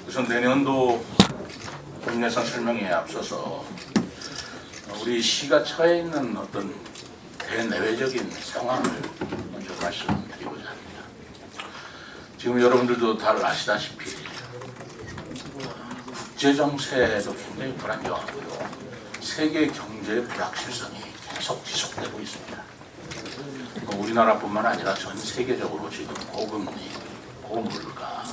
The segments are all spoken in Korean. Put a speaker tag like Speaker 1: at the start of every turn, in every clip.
Speaker 1: 우선 내년도 본예산 설명에 앞서서 우리 시가 처해 있는 어떤 대내외적인 상황을 먼저 말씀드리고자 합니다. 지금 여러분들도 잘 아시다시피 국제 정세도 굉장히 불안정하고요. 세계 경제의 불확실성이 계속 지속되고 있습니다. 우리나라뿐만 아니라 전 세계적으로 지금 고금리, 고물가,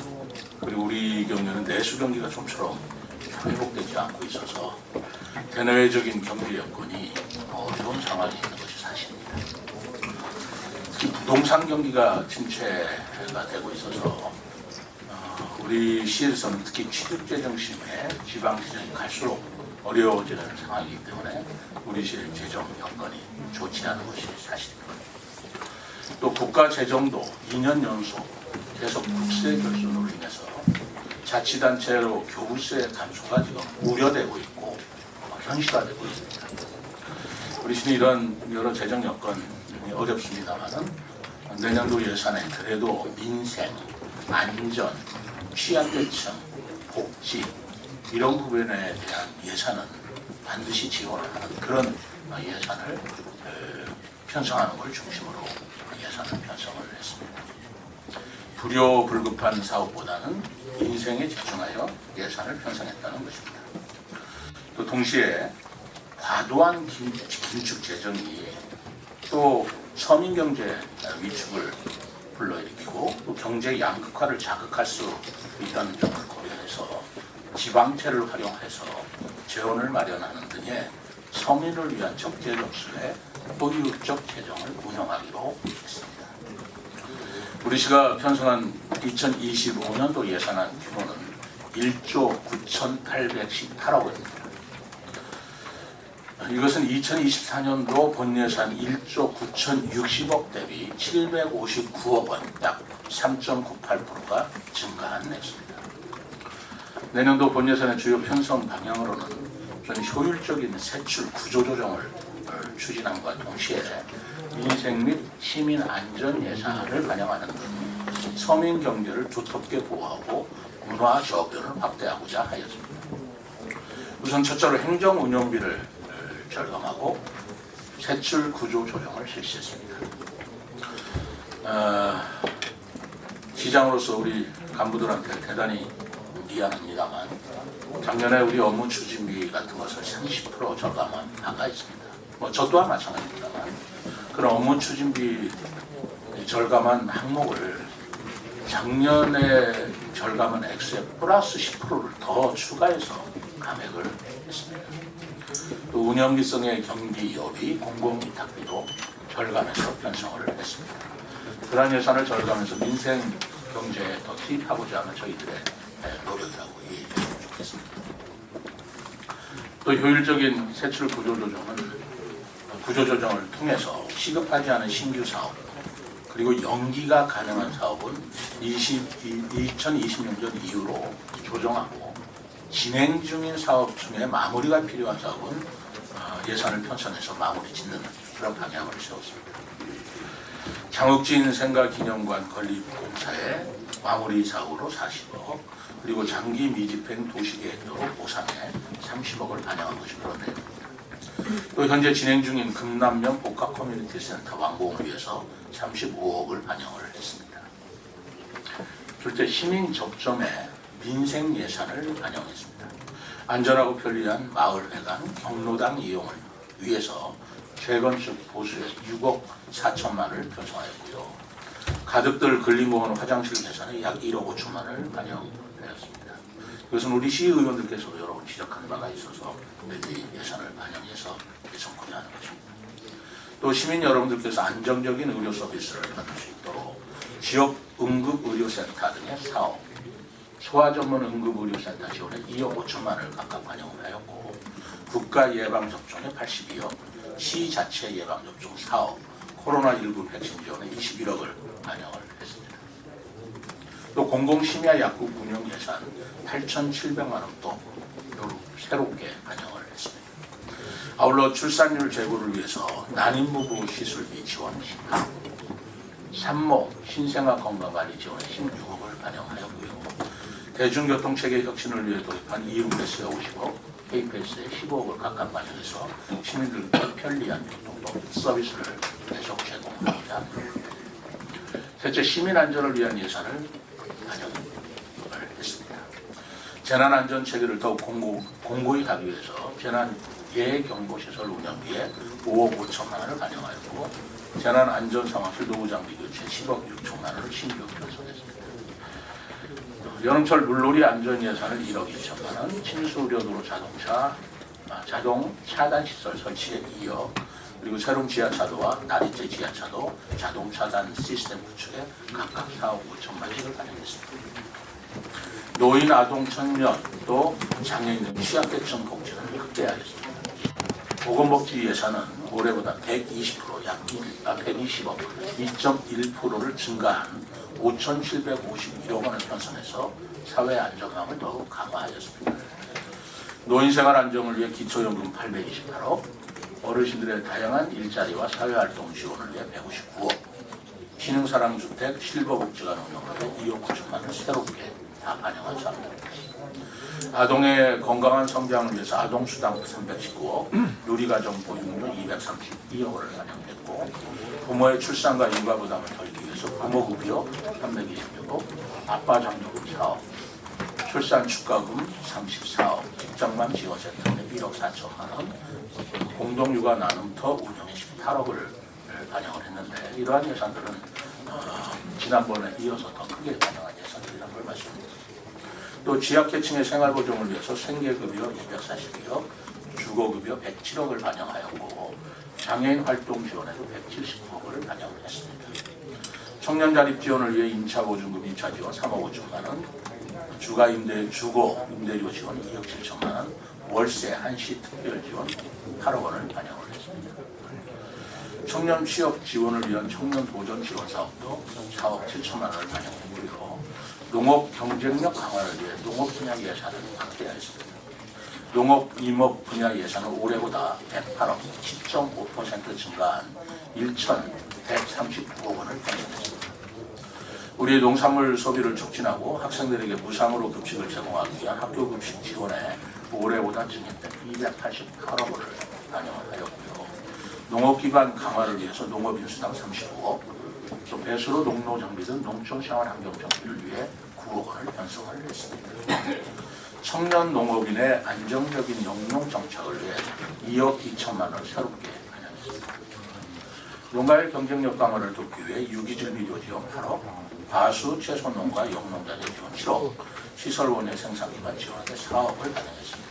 Speaker 1: 그리고 우리 경우에는 내수 경기가 좀처럼 회복되지 않고 있어서 대내외적인 경제 여건이 어려운 상황이 있는 것이 사실입니다. 특히 부동산 경기가 침체가 되고 있어서 우리 시에서는 특히 취득재정심에 지방시장이 갈수록 어려워지는 상황이기 때문에 우리 시의 재정 여건이 좋지 않은 것이 사실입니다. 또 국가 재정도 2년 연속 계속 국세 결손으로 인해서 자치단체로 교부세 감소가 지금 우려되고 있고 현실화되고 있습니다. 우리 시는 이런 여러 재정 여건이 어렵습니다만은 내년도 예산에 그래도 민생, 안전, 취약계층, 복지 이런 부분에 대한 예산은 반드시 지원을 하는 그런 예산을 편성하는 걸 중심으로 예산을 편성을 했습니다. 불효불급한 사업보다는 인생에 집중하여 예산을 편성했다는 것입니다. 또 동시에 과도한 긴축 재정이 또 서민경제 위축을 불러일으키고 또 경제 양극화를 자극할 수 있다는 점을 고려해서 지방채를 활용해서 재원을 마련하는 등의 서민을 위한 적재적소의 효율적 재정을 운영하기로 했습니다. 우리 시가 편성한 2025년도 예산안 규모는 1조 9,818억 원입니다. 이것은 2024년도 본예산 1조 9,060억 대비 759억 원, 약 3.98%가 증가한 액수입니다. 내년도 본예산의 주요 편성 방향으로는 좀 효율적인 세출 구조 조정을 추진함과 동시에 민생 및 시민 안전 예산을 반영하는 등 서민 경제를 두텁게 보호하고 문화 저변을 확대하고자 하였습니다. 우선 첫째로 행정 운영비를 절감하고 세출 구조 조정을 실시했습니다. 시장으로서 우리 간부들한테 대단히 미안합니다만 작년에 우리 업무 추진비 같은 것을 30% 절감한 바가 있습니다. 저 또한 마찬가지입니다만 그런 업무 추진비 절감한 항목을 작년에 절감한 액수에 플러스 10%를 더 추가해서 감액을 했습니다. 또 운영기성의 경비여비, 공공위탁비도 절감해서 편성을 했습니다. 그러한 예산을 절감해서 민생 경제에 더 투입하고자 하는 저희들의 노력이라고 이해해 주시면 좋겠습니다. 또 효율적인 세출 구조조정을 통해서 시급하지 않은 신규 사업 그리고 연기가 가능한 사업은 2026년 이후로 조정하고 진행 중인 사업 중에 마무리가 필요한 사업은 예산을 편성해서 마무리 짓는 그런 방향을 세웠습니다. 장욱진 생가기념관 건립공사의 마무리 사업으로 40억 그리고 장기 미집행 도시계획도로 보상에 30억을 반영한 것이 그런 내용입니다. 또 현재 진행 중인 금남면 복합 커뮤니티 센터 완공을 위해서 35억을 반영을 했습니다. 둘째, 시민 접점에 민생 예산을 반영했습니다. 안전하고 편리한 마을회관, 경로당 이용을 위해서 재건축 보수에 6억 4천만을 편성하였고요. 가족들 근린공원 화장실 개선에 약 1억 5천만을 반영하였습니다. 이것은 우리 시의원들께서도 여러 번 지적한 바가 있어서 여기 예산을 반영해서 개선하는 것입니다. 또 시민 여러분들께서 안정적인 의료 서비스를 받을 수 있도록 지역 응급의료센터 등의 사업, 소아전문응급의료센터 지원에 2억 5천만을 각각 반영을 하였고 국가예방접종에 82억, 시자체 예방접종 사업, 코로나19 백신 지원에 21억을 반영을 했습니다. 또 공공심야 약국 운영 예산 8,700만 원도 새롭게 반영을 했습니다. 아울러 출산율 제고를 위해서 난임부부 시술비 지원 18억, 산모 신생아 건강관리 지원 16억을 반영하였고요. 대중교통체계 혁신을 위해 도입한 이음패스에 50억, K패스에 15억을 각각 반영해서 시민들께 편리한 교통 서비스를 계속 제공합니다. 셋째, 시민 안전을 위한 예산을 반영을 했습니다. 재난안전체계를 더욱 공고히 하기 위해서 재난예경보시설 운영비에 5억 5천만 원을 반영하였고, 재난안전상황실 노후장비 교체 10억 6천만 원을 신규 편성했습니다. 여름철 물놀이 안전예산을 1억 2천만 원, 침수우려도로 자동 차단시설 설치에 2억, 그리고 새로운 지하차도와 나리째 지하차도 자동 차단 시스템 구축에 각각 4억 5천만 원을 반영했습니다. 노인, 아동, 청년, 또 장애인 등 취약계층 복지를 확대하였습니다. 보건복지 예산은 올해보다 120%, 약 120억, 2.1%를 증가한 5,751억 원을 편성해서 사회 안정감을 더욱 강화하였습니다. 노인생활 안정을 위해 기초연금 828억, 어르신들의 다양한 일자리와 사회활동 지원을 위해 159억, 기능사랑주택 실버복지관 운영을 위해 2억 9천만 원을 새롭게 다 반영한 사항입니다. 아동의 건강한 성장을 위해서 아동수당 319억, 누리가정 보육료 232억을 반영했고, 부모의 출산과 육아 부담을 덜기 위해서 부모급여 326억, 아빠장려금 4억, 출산축가금 34억, 직장맘 지원센터에 1억 4천만 원, 공동육아 나눔터 운영에 18억을 반영을 했는데, 이러한 예산들은 지난번에 이어서 더 크게 반영한 예산들이라는 걸 말씀드립니다. 또 지역계층의 생활보정을 위해서 생계급여 242억, 주거급여 107억을 반영하였고, 장애인 활동 지원에도 179억을 반영을 했습니다. 청년 자립 지원을 위해 임차보증금 2차 지원 3억 5천만 원, 주거 임대료 지원 2억 7천만 원, 월세 한시 특별 지원 8억 원을 반영을 했습니다. 청년 취업 지원을 위한 청년 도전 지원 사업도 4억 7천만 원을 반영했고요. 농업 경쟁력 강화를 위해 농업 분야 예산을 확대하였습니다. 농업 임업 분야 예산은 올해보다 108억, 10.5% 증가한 1,139억 원을 반영했습니다. 우리의 농산물 소비를 촉진하고 학생들에게 무상으로 급식을 제공하기 위한 학교급식 지원에 올해보다 증액된 288억 원을 반영하였고요. 농업기반 강화를 위해서 농업인수당 35억, 또 배수로 농로 정비 등 농촌 생활 환경 정비를 위해 9억 원을 편성을 했습니다. 청년 농업인의 안정적인 영농 정착을 위해 2억 2천만 원을 새롭게 반영했습니다. 농가의 경쟁력 강화를 돕기 위해 유기질비료 지원 8억, 과수 채소농가 영농자재 지원 7억, 시설원의 생산기반 지원에 4억을 반영했습니다.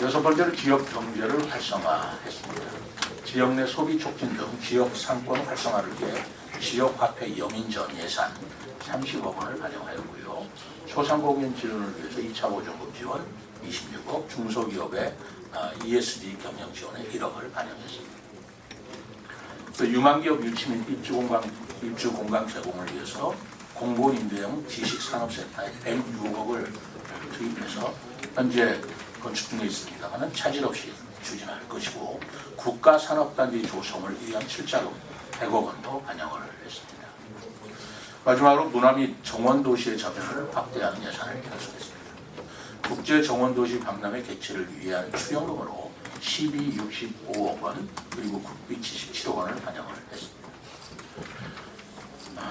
Speaker 1: 여섯 번째로 지역 경제를 활성화했습니다. 지역 내 소비 촉진 등 지역 상권 활성화를 위해 지역화폐 영인전 예산 30억 원을 반영하였고요. 소상공인 지원을 위해서 2차 보증금 지원 26억, 중소기업의 ESG 경영 지원에 1억을 반영했습니다. 또 유망기업 유치 및 입주 공간 제공을 위해서 공공임대형 지식산업센터에 106억을 투입해서 현재 건축 중에 있습니다만 차질 없이 추진할 것이고, 국가산업단지 조성을 위한 출자금 100억 원도 반영을 했습니다. 마지막으로 문화 및 정원도시의 저변을 확대하는 예산을 편성했습니다. 국제정원도시 박람회 개최를 위한 출연금으로 1265억 원, 그리고 국비 77억 원을 반영을 했습니다.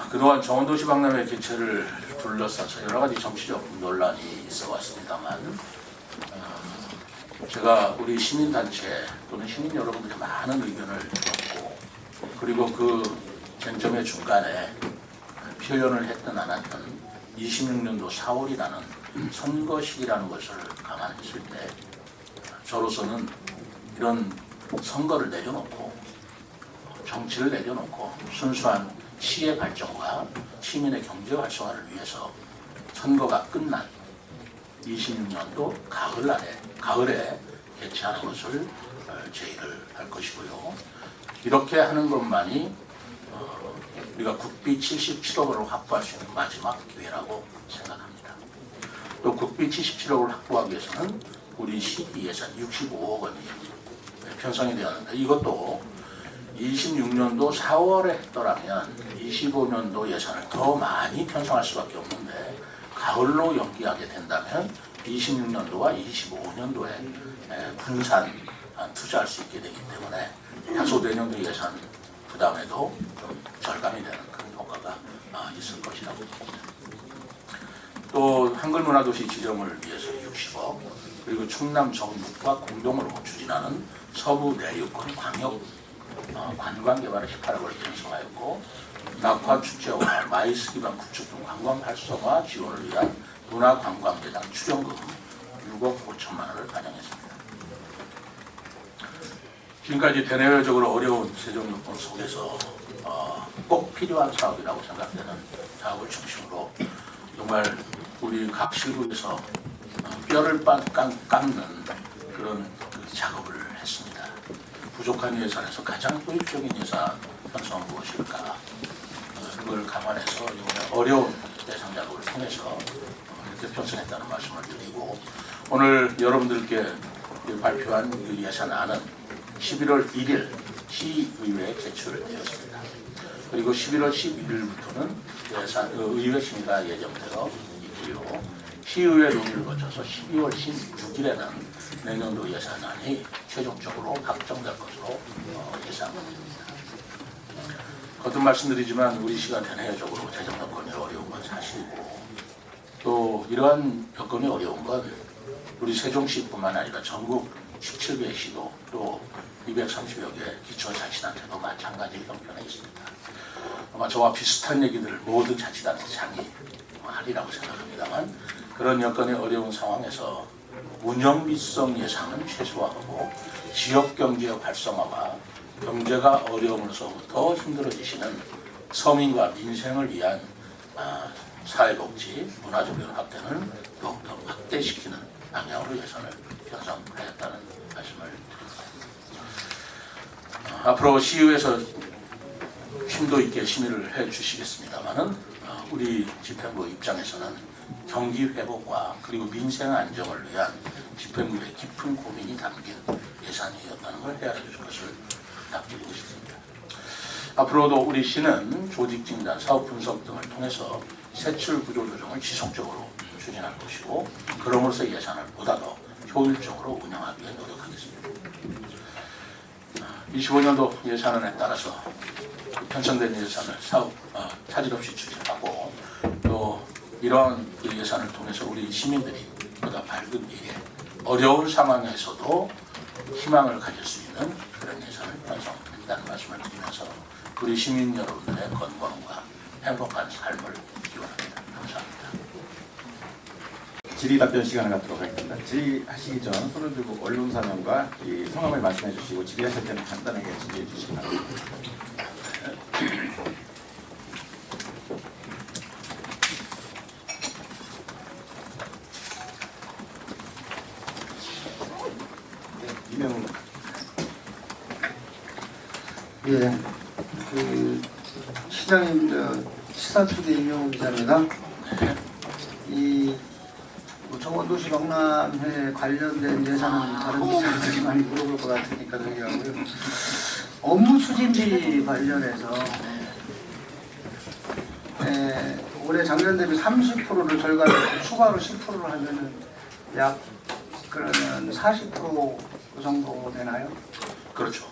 Speaker 1: 그동안 정원도시 박람회 개최를 둘러싸서 여러 가지 정치적 논란이 있어 왔습니다만, 제가 우리 시민단체 또는 시민 여러분들의 많은 의견을 들었고, 그리고 그 쟁점의 중간에 표현을 했든 안 했든 26년도 4월이라는 선거 시기라는 것을 감안했을 때, 저로서는 이런 선거를 내려놓고 정치를 내려놓고 순수한 시의 발전과 시민의 경제 활성화를 위해서 선거가 끝난 26년도 가을에 개최하는 것을 제의를 할 것이고요. 이렇게 하는 것만이 우리가 국비 77억을 확보할 수 있는 마지막 기회라고 생각합니다. 또 국비 77억을 확보하기 위해서는 우리 시기 예산 65억 원이 편성이 되었는데 이것도 26년도 4월에 했더라면 25년도 예산을 더 많이 편성할 수밖에 없는데 가을로 연기하게 된다면 26년도와 25년도에 분산 투자할 수 있게 되기 때문에 다소 내년도 예산 부담에도 좀 절감이 되는 그런 효과가 있을 것이라고 봅니다. 또 한글문화도시 지정을 위해서 60억, 그리고 충남 정북과 공동으로 추진하는 서부 내륙권 광역 관광개발의 18억을 편성하였고, 낙화 축제와 마이스 기반 구축 등 관광 활성화 지원을 위한 문화관광재단 출연금 6억 5천만 원을 반영했습니다. 지금까지 대내외적으로 어려운 재정 여건 속에서 꼭 필요한 사업이라고 생각되는 사업을 중심으로 정말 우리 각 실국에서 뼈를 깎는 그런 작업을 했습니다. 부족한 예산에서 가장 효율적인 예산 편성은 무엇일까? 그걸 감안해서 이번에 어려운 예산 작업을 통해서 이렇게 편성했다는 말씀을 드리고, 오늘 여러분들께 발표한 그 예산안은 11월 1일 시의회에 제출되었습니다. 그리고 11월 12일부터는 의회 심의가 예정되어 있고요. 시의회 논의를 거쳐서 12월 16일에는 내년도 예산안이 최종적으로 확정될 것으로 예상됩니다. 거듭 말씀드리지만 우리 시가 대내적으로 재정 여건이 어려운 건 사실이고, 또 이러한 여건이 어려운 건 우리 세종시뿐만 아니라 전국 17개 시도 또 230여 개 기초자치단체도 마찬가지 형편에 있습니다. 아마 저와 비슷한 얘기들을 모든 자치단체장이 하리라고 생각합니다만, 그런 여건이 어려운 상황에서 운영비성 예산은 최소화하고 지역경제 활성화와 경제가 어려움으로서부터 힘들어지시는 서민과 민생을 위한 사회복지, 문화적 확대는 더욱더 확대시키는 방향으로 예산을 편성하였다는 말씀을 드립니다. 앞으로 시의회에서 심도 있게 심의를 해 주시겠습니다만은 우리 집행부 입장에서는 경기 회복과 그리고 민생 안정을 위한 집행부의 깊은 고민이 담긴 예산이었다는 걸 헤아려 주실 것을 부탁드리고 싶습니다. 앞으로도 우리 시는 조직 진단, 사업 분석 등을 통해서 세출 구조 조정을 지속적으로 추진할 것이고, 그럼으로써 예산을 보다 더 효율적으로 운영하기 위해 노력하겠습니다. 25년도 예산안에 따라서 편성된 예산을 차질 없이 추진하고, 또 이러한 예산을 통해서 우리 시민들이 보다 밝은 미래, 어려운 상황에서도 희망을 가질 수 있는 그런 예산을 편성한다는 말씀을 드리면서 우리 시민 여러분들의 건강과 행복한 삶을 기원합니다. 감사합니다.
Speaker 2: 질의 답변 시간을 갖도록 하겠습니다. 질의하시기 전 손을 들고 언론사명과 성함을 말씀해 주시고, 질의하실 때는 간단하게 질의해 주시기 바랍니다. 이명훈.
Speaker 3: 예, 시장님, 시사투데 이명훈 기자입니다. 이 정원도시 박람회 관련된 예산은 다른 기자들이 많이 물어볼 것 같으니까 저기 하고요. 업무 추진비 관련해서 올해 작년 대비 30%를 절감해서 추가로 10%를 하면은 약 그러면 40% 정도 되나요?
Speaker 1: 그렇죠.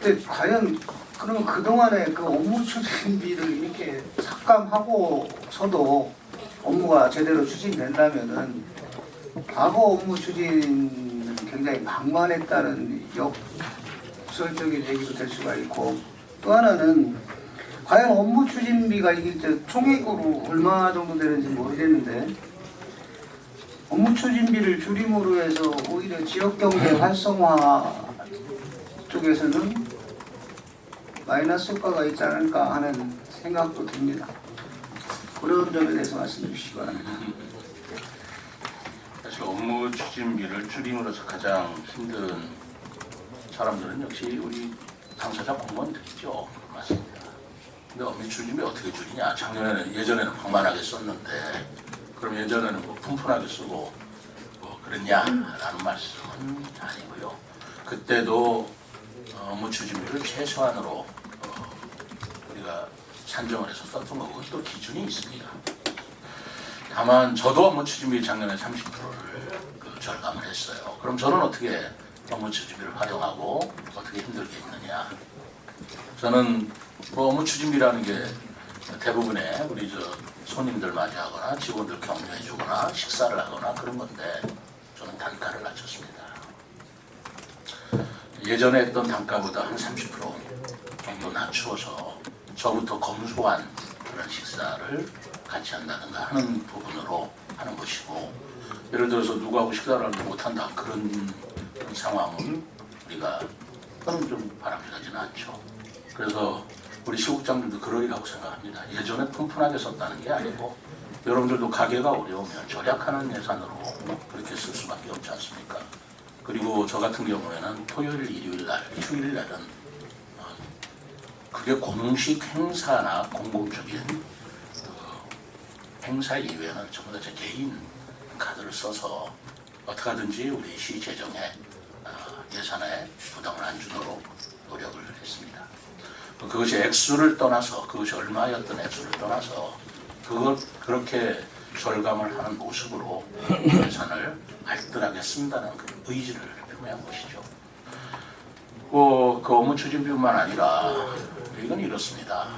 Speaker 3: 근데 과연 그러면 그동안에 그 업무 추진비를 이렇게 삭감하고서도 업무가 제대로 추진된다면은 과거 업무 추진은 굉장히 방만했다는 역설적인 얘기도 될 수가 있고, 또 하나는 과연 업무 추진비가 이게 총액으로 얼마 정도 되는지 모르겠는데, 업무 추진비를 줄임으로 해서 오히려 지역경제 활성화 쪽에서는 마이너스 효과가 있지 않을까 하는 생각도 듭니다. 그런 점에 대해서 말씀해 주시기 바랍니다.
Speaker 1: 사실 업무 추진비를 줄임으로써 가장 힘든 사람들은 역시 우리 당사자 공무원들이죠. 맞습니다. 근데 업무 추진비 어떻게 줄이냐? 예전에는 방만하게 썼는데, 그럼 예전에는 뭐 푼푼하게 쓰고 그랬냐라는 말씀은 아니고요. 그때도 업무 추진비를 최소한으로 우리가 산정을 해서 썼던 거고 또 기준이 있습니다. 다만 저도 업무 추진비 작년에 30%를 절감을 했어요. 그럼 저는 어떻게 업무 추진비를 활용하고 어떻게 힘들게 했느냐? 저는 뭐 업무 추진비라는 게 대부분의 우리 손님들 맞이하거나 직원들 격려해주거나 식사를 하거나 그런 건데 저는 단가를 낮췄습니다. 예전에 했던 단가보다 한 30% 정도 낮추어서 저부터 검소한 그런 식사를 같이 한다든가 하는 부분으로 하는 것이고, 예를 들어서 누구하고 식사를 못한다 그런 상황은 우리가 그건 좀 바람직하지는 않죠. 그래서 우리 시국장들도 그러리라고 생각합니다. 예전에 푼푼하게 썼다는 게 아니고 여러분들도 가게가 어려우면 절약하는 예산으로 그렇게 쓸 수밖에 없지 않습니까? 그리고 저 같은 경우에는 토요일, 일요일 날, 휴일날은 그게 공식 행사나 공공적인 행사 이외에는 전부 다 제 개인 카드를 써서 어떻게 하든지 우리 시 재정에 예산에 부담을 안 주도록 노력을 했습니다. 그것이 액수를 떠나서 그것이 얼마였던 액수를 떠나서 그걸 그렇게 절감을 하는 모습으로 예산을 알뜰하게 쓴다는 그 의지를 표명한 것이죠. 그 업무 추진비뿐만 아니라 이건 이렇습니다.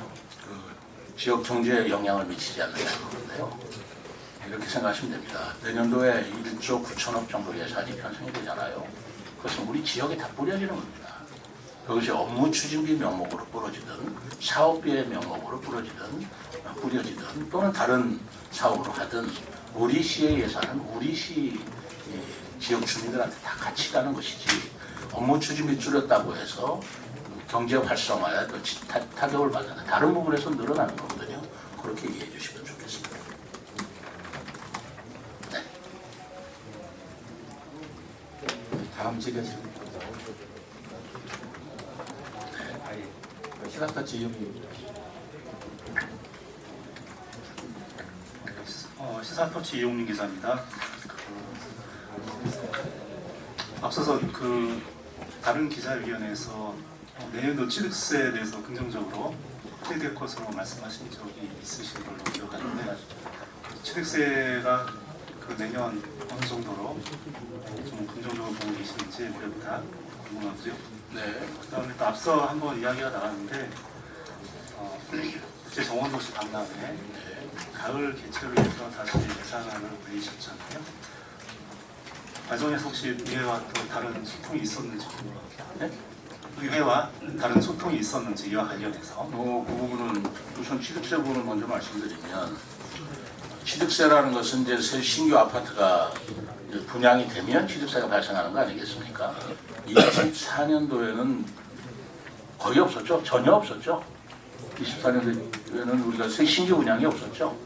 Speaker 1: 그 지역 경제에 영향을 미치지 않는다는 건데요. 이렇게 생각하시면 됩니다. 내년도에 1조 9천억 정도 예산이 편성이 되잖아요. 그것은 우리 지역에 다 뿌려지는 겁니다. 그것이 업무 추진비 명목으로 뿌려지든 사업비의 명목으로 뿌려지든 또는 다른 사업으로 하든 우리 시의 예산은 우리 시 지역 주민들한테 다 같이 가는 것이지, 업무 추진비 줄였다고 해서 경제 활성화에 또 타격을 받는 다른 부분에서 늘어나는 거거든요. 그렇게 이해해 주시면 좋겠습니다. 네.
Speaker 2: 다음 질의하시는 시사스타치 이용님.
Speaker 4: 시사터치 이용민 기자입니다. 앞서서 다른 기자회견에서 내년도 취득세에 대해서 긍정적으로 피드백 것으로 말씀하신 적이 있으신 걸로 기억하는데, 취득세가 내년 어느 정도로 좀 긍정적으로 보고 계시는지 올해보다 궁금하고요.
Speaker 1: 네.
Speaker 4: 그다음에 또 앞서 한번 이야기가 나왔는데 국제 정원도시 박람회 가을 개최를 위해서 다시 예산안을 올리셨잖아요. 과정에서 혹시 의회와 또 다른 소통이 있었는지 궁금합니다.
Speaker 1: 네?
Speaker 4: 의회와 다른 소통이 있었는지 이와 관련해서.
Speaker 1: 그 부분은 우선 취득세 부분을 먼저 말씀드리면, 취득세라는 것은 이제 새 신규 아파트가 이제 분양이 되면 취득세가 발생하는 거 아니겠습니까? 24년도에는 거의 없었죠. 전혀 없었죠. 24년도에는 우리가 새 신규 분양이 없었죠.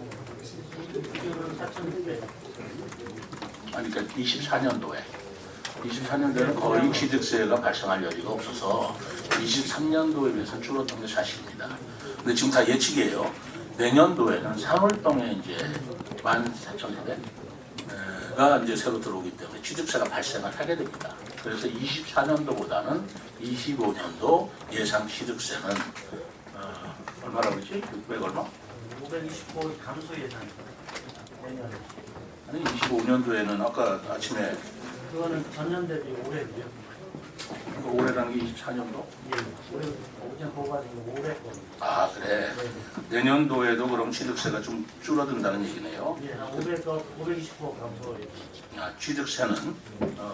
Speaker 1: 아니, 그러니까 24년도에는 거의 취득세가 발생할 여지가 없어서 23년도에 비해서 줄었던 게 사실입니다. 근데 지금 다 예측이에요. 내년도에는 3월동에 이제 14,000세대가 이제 새로 들어오기 때문에 취득세가 발생을 하게 됩니다. 그래서 24년도보다는 25년도 예상 취득세는 얼마라고 그랬지? 600 얼마?
Speaker 5: 529 감소 예산 내년에.
Speaker 1: 아니 25년도에는 아까 아침에
Speaker 5: 그거는 전년 대비 올해고요.
Speaker 1: 올해라는 게 24년도?
Speaker 5: 예, 올해 어제 보고받은 게 올해 거.
Speaker 1: 아 그래. 내년도에도 그럼 취득세가 좀 줄어든다는 얘기네요.
Speaker 5: 예, 한 529 감소 예산.
Speaker 1: 취득세는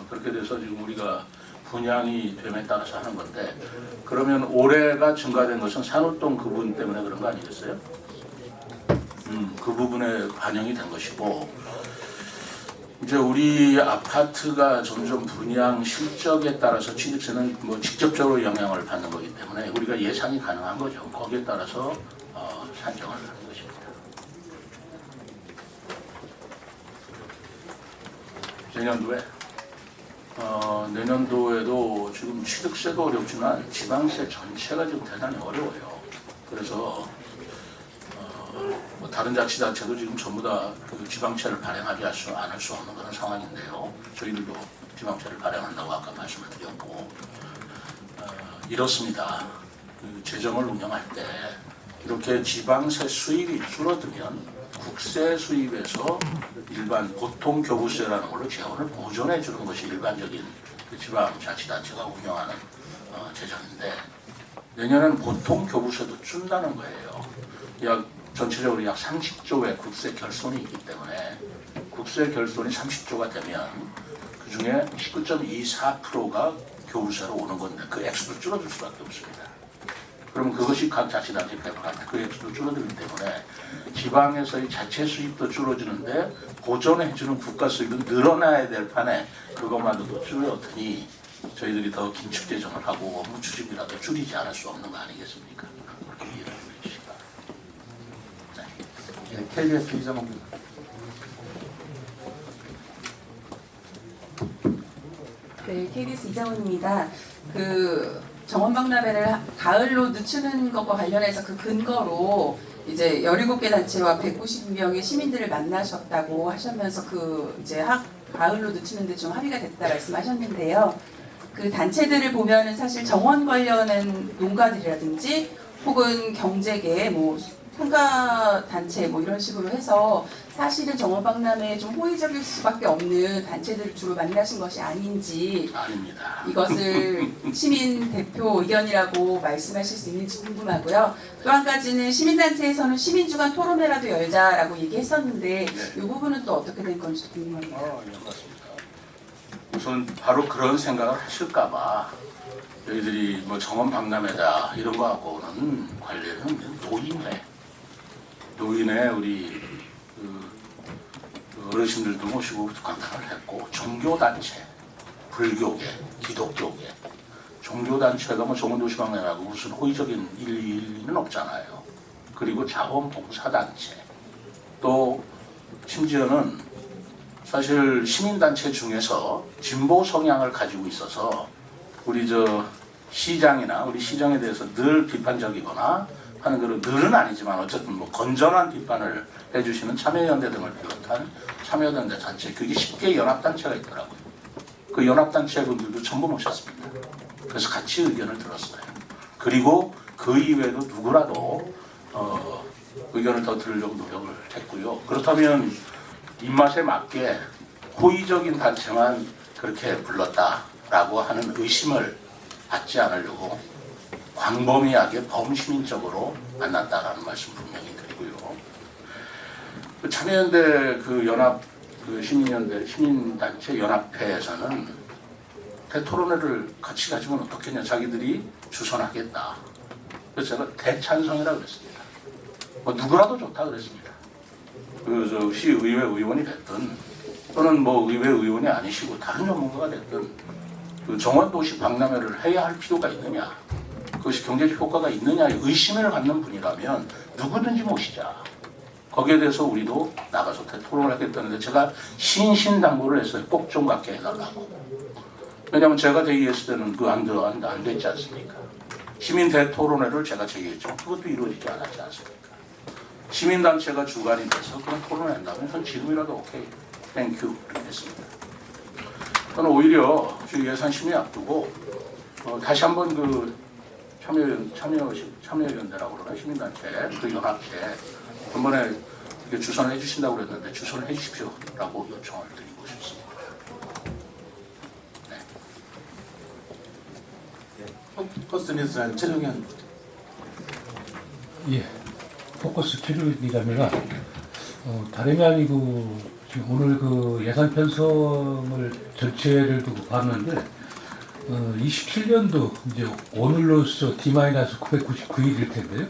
Speaker 1: 그렇게 돼서 지금 우리가 분양이 됨에 따라서 하는 건데, 그러면 올해가 증가된 것은 산후동 그분 때문에 그런 거 아니겠어요? 그 부분에 반영이 된 것이고, 이제 우리 아파트가 점점 분양 실적에 따라서 취득세는 뭐 직접적으로 영향을 받는 거기 때문에 우리가 예상이 가능한 거죠. 거기에 따라서 산정을 하는 것입니다. 내년도에도 지금 취득세도 어렵지만 지방세 전체가 지금 대단히 어려워요. 그래서 뭐 다른 자치단체도 지금 전부 다 그 지방채를 발행하지 않을 수 없는 그런 상황인데요. 저희들도 지방채를 발행한다고 아까 말씀을 드렸고 이렇습니다. 그 재정을 운영할 때 이렇게 지방세 수입이 줄어들면 국세 수입에서 일반 보통 교부세라는 걸로 재원을 보존해 주는 것이 일반적인 그 지방자치단체가 운영하는 재정인데 내년은 보통 교부세도 준다는 거예요. 약 전체적으로 약 30조의 국세 결손이 있기 때문에 국세 결손이 30조가 되면 그 중에 19.24%가 교부세로 오는 건데 그 액수도 줄어들 수밖에 없습니다. 그러면 그것이 각 자치단체 배분할 때 그 액수도 줄어들기 때문에 지방에서의 자체 수입도 줄어드는데 보존해주는 국가 수입은 늘어나야 될 판에 그것만으로도 줄어드니 저희들이 더 긴축 재정을 하고 업무 추진이라도 줄이지 않을 수 없는 거 아니겠습니까? 그렇게 이해를 해주시기 바랍니다.
Speaker 2: 네, KBS 이정원 기자.
Speaker 6: 네, KBS 이장훈입니다. 그 정원박람회를 가을로 늦추는 것과 관련해서 그 근거로 이제 17개 단체와 190명의 시민들을 만나셨다고 하시면서 그 이제 가을로 늦추는데 좀 합의가 됐다 말씀하셨는데요. 그 단체들을 보면은 사실 정원 관련한 농가들이라든지 혹은 경제계 뭐 상가 단체 뭐 이런 식으로 해서 사실은 정원박람회에 좀 호의적일 수밖에 없는 단체들을 주로 만나신 것이 아닌지
Speaker 1: 아닙니다.
Speaker 6: 이것을 시민 대표 의견이라고 말씀하실 수 있는지 궁금하고요. 또 한 가지는 시민단체에서는 시민주간 토론회라도 열자라고 얘기했었는데
Speaker 1: 네.
Speaker 6: 이 부분은 또 어떻게 된 건지 궁금합니다.
Speaker 1: 예, 맞습니다. 우선 바로 그런 생각을 하실까봐 저희들이 뭐 정원박람회다 이런 거하고는 관련은 없는 노인회 우리 그 어르신들도 모시고 관람을 했고 종교단체, 불교계, 기독교계 종교단체가 뭐 정원도시박람회라고 무슨 호의적인 일리는 없잖아요. 그리고 자원봉사단체 또 심지어는 사실 시민단체 중에서 진보 성향을 가지고 있어서 우리 저 시장이나 우리 시장에 대해서 늘 비판적이거나 하는 그런 늘은 아니지만 어쨌든 뭐 건전한 비판을 해주시는 참여연대 등을 비롯한 참여연대 단체 그게 10개 연합단체가 있더라고요. 그 연합단체분들도 전부 모셨습니다. 그래서 같이 의견을 들었어요. 그리고 그 이외에도 누구라도 의견을 더 들으려고 노력을 했고요. 그렇다면 입맛에 맞게 호의적인 단체만 그렇게 불렀다라고 하는 의심을 받지 않으려고 광범위하게 범시민적으로 만났다라는 말씀 분명히 드리고요. 그 참여연대 그 연합 그 시민연대 시민단체 연합회에서는 대토론회를 같이 가지면 어떻겠냐 자기들이 주선하겠다. 그래서 제가 대찬성이라고 그랬습니다. 뭐 누구라도 좋다 그랬습니다. 그 저 시의회 의원이 됐든 또는 뭐 의회 의원이 아니시고 다른 전문가가 됐든 그 정원도시 박람회를 해야 할 필요가 있느냐 그것이 경제적 효과가 있느냐에 의심을 갖는 분이라면 누구든지 모시자. 거기에 대해서 우리도 나가서 토론을 하겠다는데 제가 신신당부를 했어요. 꼭 좀 갖게 해달라고. 왜냐하면 제가 제의했을 때는 그 안 됐지 않습니까? 시민 대토론회를 제가 제의했죠. 그것도 이루어지지 않았지 않습니까? 시민단체가 주관이 돼서 그런 토론을 한다면 전 지금이라도 오케이, 땡큐 이렇게 했습니다. 저는 오히려 주 예산 심의 앞두고 다시 한번 그 참여연대라고 그러나 시민단체 그 연합체 한번에 주선을 해주신다고 그랬는데 주선을 해주십시오라고 요청을 드리고 싶습니다.
Speaker 2: 포커스 뉴스는 최종현.
Speaker 7: 예, 포커스 최종현이랍니다. 다름이 아니고 지금 오늘 그 예산 편성을 전체를 두고 봤는데 27년도 이제 오늘로서 D-999일일 텐데요.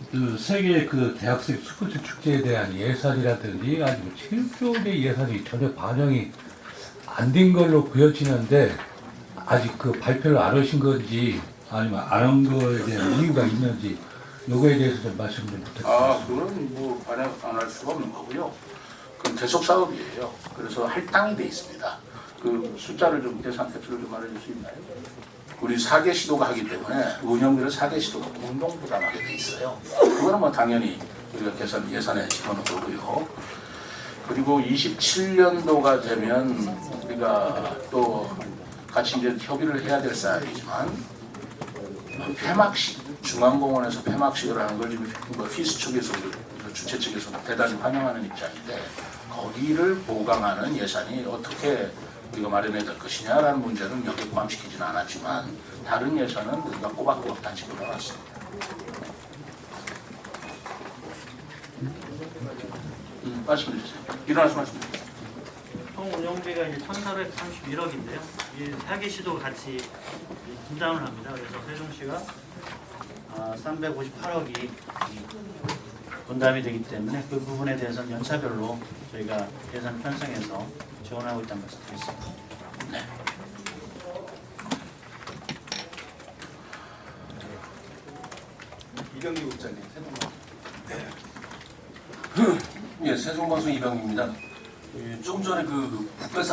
Speaker 7: 그 세계 그 대학생 스포츠 축제에 대한 예산이라든지 아니면 체육적의 예산이 전혀 반영이 안 된 걸로 보여지는데 아직 그 발표를 안 하신 건지 아니면 안 한 거에 대한 이유가 있는지 요거에 대해서 좀 말씀 좀 부탁드립니다.
Speaker 1: 그건 뭐 반영 안 할 수가 없는 거고요. 그건 계속 사업이에요. 그래서 할당이 돼 있습니다. 그 숫자를 좀 계산 대출을 좀 말해줄 수 있나요? 우리 4개 시도가 하기 때문에 운영비를 4개 시도가 공동 부담하게 돼 있어요. 그거는 뭐 당연히 우리가 예산에 집어넣고요. 그리고 27년도가 되면 우리가 또 같이 이제 협의를 해야 될 사안이지만 폐막식, 중앙공원에서 폐막식을 하는 걸 지금 피스 측에서 주최 측에서 대단히 환영하는 입장인데 거기를 보강하는 예산이 어떻게 우리가 마련해야 될 것이냐라는 문제는 여기 포함시키지는 않았지만 다른 예산은 우리가 꼬박꼬박 다 집어넣었습니다. 말씀해 주세요. 일어나서 말씀해 주세요.
Speaker 5: 총 운영비가 이제 1,431억인데요. 이 사기시도 같이 분담을 합니다. 그래서 세종시가 358억이 분담이 되기 때문에 그 부분에 대해서는 연차별로 저희가 예산 편성해서 지원하고 있다는 말씀 드리겠습니다.
Speaker 1: 네.
Speaker 2: 이병기 국장님,
Speaker 8: 예, 세종방송 이병입니다. 조금 전에 그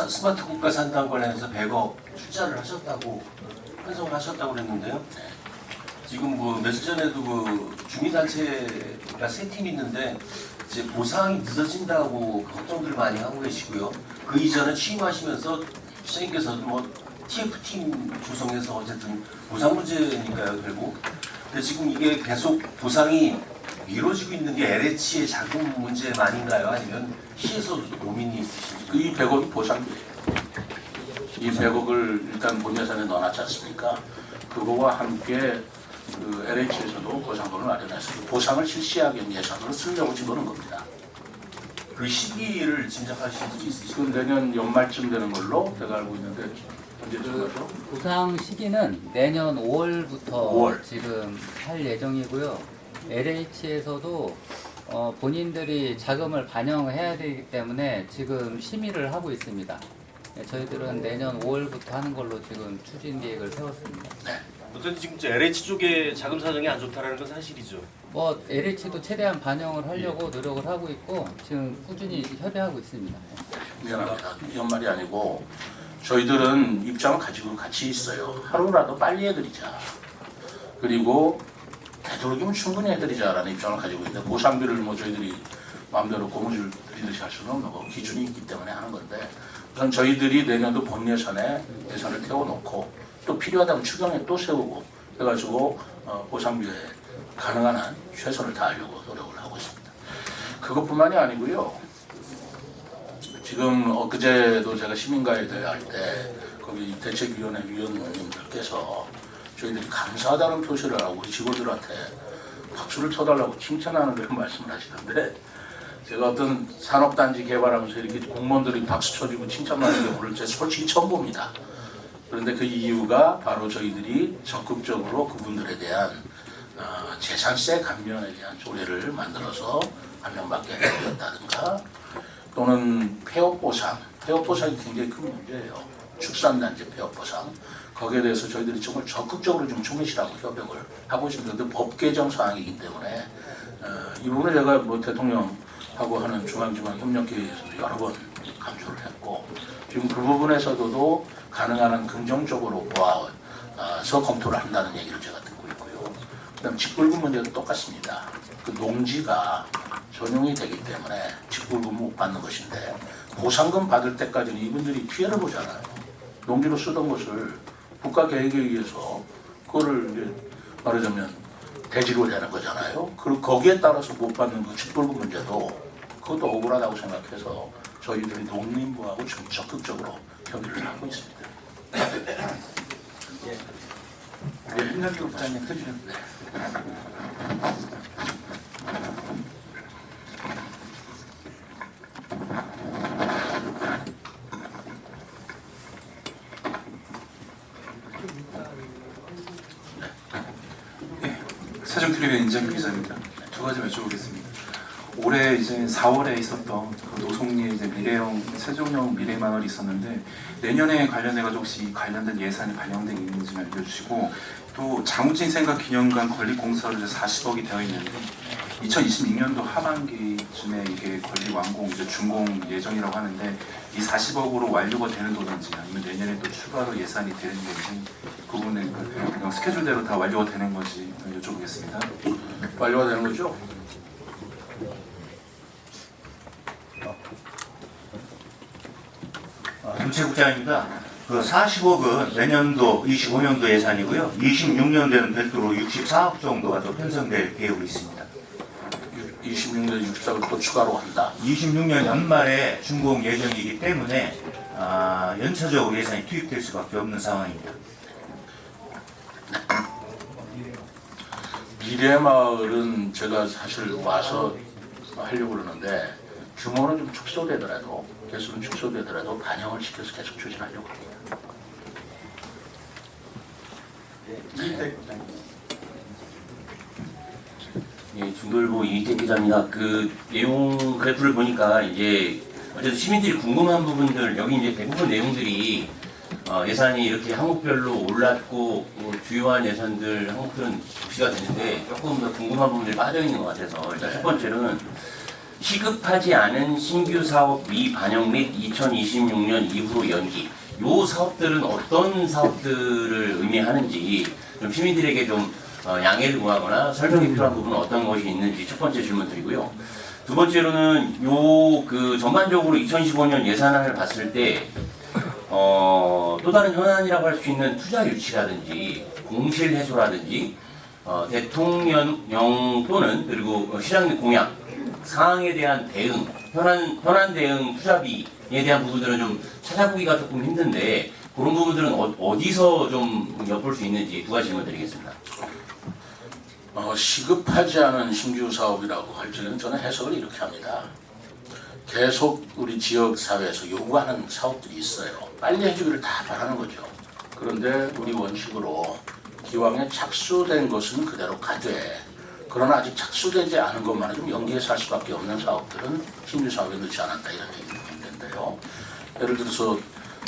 Speaker 8: 스마트 국가 산다고 관련해서 100억 출자를 하셨다고 편성을 하셨다고 그랬는데요. 지금 뭐 며칠 전에도 그 주민단체가 세 팀이 있는데 이제 보상이 늦어진다고 걱정들을 많이 하고 계시고요. 그 이전에 취임하시면서 시장님께서도 뭐 TF팀 조성해서 어쨌든 보상 문제니까요, 결국. 근데 지금 이게 계속 보상이 미뤄지고 있는 게 LH의 자금 문제만인가요? 아니면 시에서도 고민이 있으신지?
Speaker 1: 이 100억이 보상비예요. 이 100억을 일단 본 예산에 넣어놨지 않습니까? 그거와 함께 그 LH에서도 보상금을 마련했습니다. 보상을 실시하기 예산으로 쓰려고 집어넣은 겁니다.
Speaker 8: 그 시기를 짐작하실 수 있으시죠?
Speaker 1: 지금 내년 연말쯤 되는 걸로 제가 알고 있는데 언제쯤 하죠?
Speaker 9: 보상 시기는 내년 5월부터
Speaker 1: 5월.
Speaker 9: 지금 할 예정이고요. LH에서도 본인들이 자금을 반영해야 되기 때문에 지금 심의를 하고 있습니다. 저희들은 내년 5월부터 하는 걸로 지금 추진 계획을 세웠습니다.
Speaker 10: 어쨌든 지금 LH 쪽에 자금 사정이 안 좋다라는 건 사실이죠.
Speaker 9: 뭐 LH도 최대한 반영을 하려고 노력을 하고 있고 지금 꾸준히 협의하고 있습니다.
Speaker 1: 미안합니다. 연말이 아니고 저희들은 입장을 가지고 같이 있어요. 하루라도 빨리 해드리자. 그리고 되도록이면 충분히 해드리자라는 입장을 가지고 있는데 보상비를 뭐 저희들이 마음대로 고무줄 들이듯이 할 수는 없는 거고 기준이 있기 때문에 하는 건데 우선 저희들이 내년도 본 예산에 예산을 태워놓고 또 필요하다면 추경에 또 세우고 해가지고 보상비에 가능한 한 최선을 다하려고 노력을 하고 있습니다. 그것뿐만이 아니고요. 지금 엊그제도 제가 시민가에 대해 할 때 거기 대책위원회 위원님들께서 저희들이 감사하다는 표시를 하고 우리 직원들한테 박수를 쳐달라고 칭찬하는 그런 말씀을 하시던데 제가 어떤 산업단지 개발하면서 이렇게 공무원들이 박수 쳐주고 칭찬하는 경우를 제가 솔직히 처음 봅니다. 그런데 그 이유가 바로 저희들이 적극적으로 그분들에 대한 재산세 감면에 대한 조례를 만들어서 감면받게 해드렸다든가 또는 폐업보상이 굉장히 큰 문제예요. 축산단지 폐업보상. 거기에 대해서 저희들이 정말 적극적으로 좀 총리실하고 협력을 하고 있습니다. 근데 법 개정 사항이기 때문에 이 부분을 제가 뭐 대통령하고 하는 중앙지방협력회의에서도 여러 번 강조를 했고 지금 그 부분에서도 가능한 한 긍정적으로 보아서 검토를 한다는 얘기를 제가 듣고 있고요. 그다음 직불금 문제도 똑같습니다. 그 농지가 전용이 되기 때문에 직불금 못 받는 것인데 보상금 받을 때까지는 이분들이 피해를 보잖아요. 농지로 쓰던 것을 국가 계획에 의해서 그거를 이제 말하자면 대지로 되는 거잖아요. 그리고 거기에 따라서 못 받는 그 직불금 문제도 그것도 억울하다고 생각해서 저희들이 농림부하고 좀 적극적으로 협의를 하고 있습니다.
Speaker 2: 이병기 국장님 해주세요.
Speaker 11: 세종텔레비전 인정규 기자입니다. 두 가지 여쭤보겠습니다. 올해 이제 4월에 있었던 그 노송리에 이제 세종형 미래마을이 있었는데 내년에 관련해가지고 혹시 관련된 예산이 반영된 있는지 좀 알려주시고 또 장우진 생각기념관 건립공사로 이제 40억이 되어 있는데 2026년도 하반기쯤에 이게 건립 완공 이제 준공 예정이라고 하는데 이 40억으로 완료가 되는 도든지 아니면 내년에 또 추가로 예산이 되는 건지 그 부분은 그냥 스케줄대로 다 완료가 되는 건지 여쭤보겠습니다.
Speaker 1: 완료가 되는 거죠?
Speaker 12: 정책국장입니다. 그 40억은 내년도 25년도 예산이고요. 26년도에는 별도로 64억 정도가 더 편성될 계획이 있습니다.
Speaker 1: 26년에 64을 또 추가로 한다.
Speaker 12: 26년 연말에 준공 예정이기 때문에 연차적으로 예산이 투입될 수밖에 없는 상황입니다.
Speaker 1: 미래마을은 제가 사실 와서 하려고 그러는데 규모는 좀 축소되더라도 개수는 축소되더라도 반영을 시켜서 계속 추진하려고 합니다.
Speaker 8: 예, 중돌보 이익택 기자입니다. 그 내용 그래프를 보니까 이제 어쨌든 시민들이 궁금한 부분들 여기 이제 대부분 내용들이 예산이 이렇게 항목별로 올랐고 주요한 예산들 항목들은 적시가 되는데 조금 더 궁금한 부분들이 빠져 있는 것 같아서 일단 첫 번째로는 시급하지 않은 신규 사업 미반영 및 2026년 이후로 연기. 요 사업들은 어떤 사업들을 의미하는지 좀 시민들에게 좀 양해를 구하거나 설명이 필요한 부분은 어떤 것이 있는지 첫 번째 질문 드리고요. 두 번째로는 그 전반적으로 2015년 예산안을 봤을 때 또 다른 현안이라고 할 수 있는 투자 유치라든지 공실 해소라든지 대통령 또는 그리고 시장 공약 상황에 대한 대응, 현안 대응 투자비에 대한 부분들은 좀 찾아보기가 조금 힘든데 그런 부분들은 어디서 좀 엿볼 수 있는지 두 가지 질문 드리겠습니다.
Speaker 1: 시급하지 않은 신규 사업이라고 할 적에는 저는 해석을 이렇게 합니다. 계속 우리 지역 사회에서 요구하는 사업들이 있어요. 빨리 해주기를 다 바라는 거죠. 그런데 우리 원칙으로 기왕에 착수된 것은 그대로 가되 그러나 아직 착수되지 않은 것만은 좀 연기해서 할 수밖에 없는 사업들은 신규 사업에 넣지 않았다 이런 얘기가 있는데요. 예를 들어서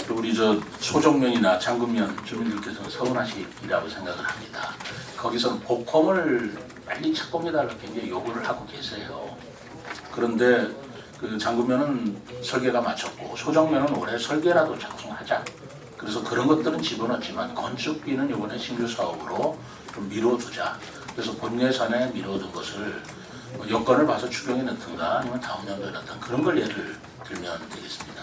Speaker 1: 우리 소정면이나 장금면 주민들께서는 서운하시리라고 생각을 합니다. 거기서는 복컴을 빨리 착공해달라고 굉장히 요구를 하고 계세요. 그런데 그 장금면은 설계가 마쳤고 소정면은 올해 설계라도 작성하자. 그래서 그런 것들은 집어넣지만 건축비는 이번에 신규 사업으로 좀 미뤄두자. 그래서 본 예산에 미뤄둔 것을 여건을 봐서 추경에 넣든가 아니면 다음 연도에 넣든가 그런 걸 예를 들면 되겠습니다.